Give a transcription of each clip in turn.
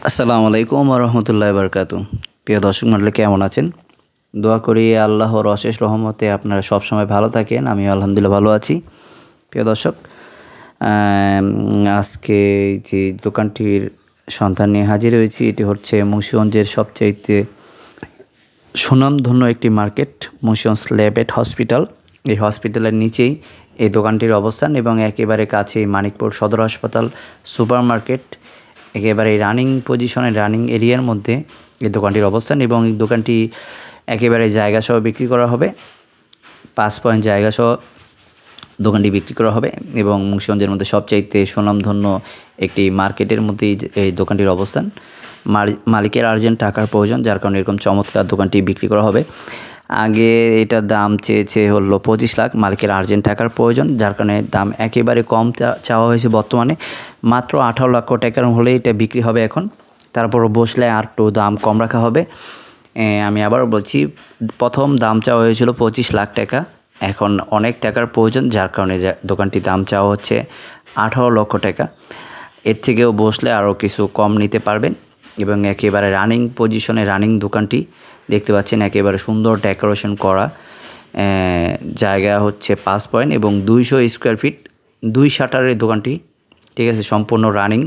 আসসালামু আলাইকুম ওয়া রাহমাতুল্লাহি ওয়া বারাকাতুহু। প্রিয় দর্শক মণ্ডলী কেমন আছেন? দোয়া করি আল্লাহর অশেষ রহমতে আপনারা সবসময় ভালো থাকেন। আমিও আলহামদুলিল্লাহ ভালো আছি। প্রিয় দর্শক, আজকে যে দোকানটির সন্ধান নিয়ে হাজির হয়েছি, এটি হচ্ছে মুন্সিগঞ্জের সবচাইতে সুনামধন্য একটি মার্কেট, মুন্সিগঞ্জ ল্যাবেট হসপিটাল। এই হসপিটালের নিচেই এই দোকানটির অবস্থান এবং একেবারে কাছেই মানিকপুর সদর হাসপাতাল, সুপার মার্কেট, একেবারে রানিং পজিশনে, রানিং এরিয়ার মধ্যে এই দোকানটির অবস্থান। এবং এই দোকানটি একেবারে জায়গা সহ বিক্রি করা হবে, 5 পয়েন্ট জায়গা সহ দোকানটি বিক্রি করা হবে। এবং মুন্সিগঞ্জের মধ্যে সবচাইতে সুনামধন্য একটি মার্কেটের মধ্যেই এই দোকানটির অবস্থান। মালিকের আর্জেন্ট টাকার প্রয়োজন, যার কারণে এরকম চমৎকার দোকানটি বিক্রি করা হবে। আগে এটার দাম চেয়েছে হলো 25 লাখ, মালিকের আর্জেন্ট টাকার প্রয়োজন, যার কারণে দাম একেবারে কম চাওয়া হয়েছে। বর্তমানে মাত্র 18 লক্ষ টাকার হলে এটা বিক্রি হবে এখন। তারপরও বসলে আর একটু দাম কম রাখা হবে। আমি আবারও বলছি, প্রথম দাম চাওয়া হয়েছিল 25 লাখ টাকা, এখন অনেক টাকার প্রয়োজন, যার কারণে দোকানটির দাম চাওয়া হচ্ছে 18 লক্ষ টাকা। এর থেকেও বসলে আরও কিছু কম নিতে পারবেন। এবং একেবারে রানিং পজিশনে রানিং দোকানটি দেখতে পাচ্ছেন, একেবারে সুন্দর ডেকোরেশন করা। জায়গা হচ্ছে 5 পয়েন্ট এবং 200 স্কোয়ার ফিট, 2 শাটারের দোকানটি, ঠিক আছে, সম্পূর্ণ রানিং।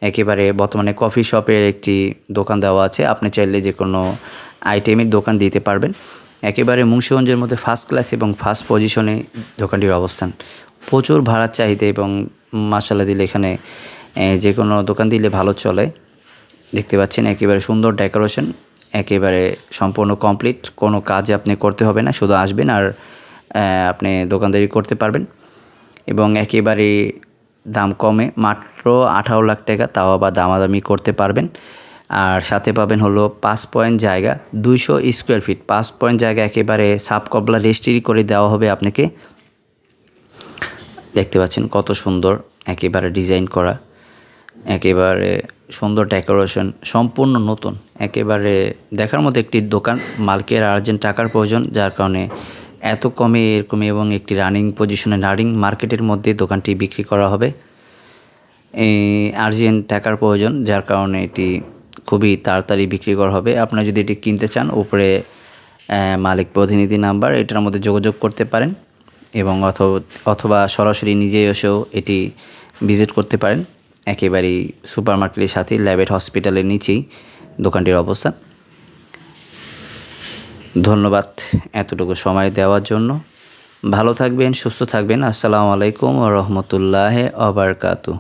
একেবারে বর্তমানে কফি শপের একটি দোকান দেওয়া আছে, আপনি চাইলে যে কোনো আইটেমের দোকান দিতে পারবেন। একেবারে মুন্সিগঞ্জের মধ্যে ফার্স্ট ক্লাস এবং ফার্স্ট পজিশনে দোকানটির অবস্থান। প্রচুর ভাড়ার চাহিদা এবং মাশাআল্লাহ দিলে এখানে যে কোনো দোকান দিলে ভালো চলে। দেখতে পাচ্ছেন একেবারে সুন্দর ডেকোরেশন, একেবারে সম্পূর্ণ কমপ্লিট, কোনো কাজ আপনি করতে হবে না, শুধু আসবেন আর আপনি দোকানদারি করতে পারবেন। এবং একেবারে দাম কমে, মাত্র 18 লাখ টাকা, তাও আবার দামাদামি করতে পারবেন। আর সাথে পাবেন হলো 5 পয়েন্ট জায়গা, 200 স্কোয়ার ফিট, 5 পয়েন্ট জায়গা একেবারে সাব কবলা রেজিস্ট্রি করে দেওয়া হবে আপনাকে। দেখতে পাচ্ছেন কত সুন্দর একেবারে ডিজাইন করা, একেবারে সুন্দর ডেকোরেশন, সম্পূর্ণ নতুন, একেবারে দেখার মতো একটি দোকান। মালিকের আর্জেন্ট টাকার প্রয়োজন, যার কারণে এত কমে এরকমই এবং একটি রানিং পজিশনে রানিং মার্কেটের মধ্যে দোকানটি বিক্রি করা হবে। এই আর্জেন্ট টাকার প্রয়োজন, যার কারণে এটি খুবই তাড়াতাড়ি বিক্রি করা হবে। আপনারা যদি এটি কিনতে চান, উপরে মালিক প্রতিনিধি নাম্বার, এটার মধ্যে যোগাযোগ করতে পারেন এবং অথবা সরাসরি নিজে এসেও এটি ভিজিট করতে পারেন। একেবারেই সুপার মার্কেটের সাথে ল্যাবেট হসপিটালের নিচেই দোকানটির অবস্থান। ধন্যবাদ এতটুকু সময় দেওয়ার জন্য। ভালো থাকবেন, সুস্থ থাকবেন। আসসালামু আলাইকুম ওয়া রাহমাতুল্লাহি ওয়া বারাকাতুহু।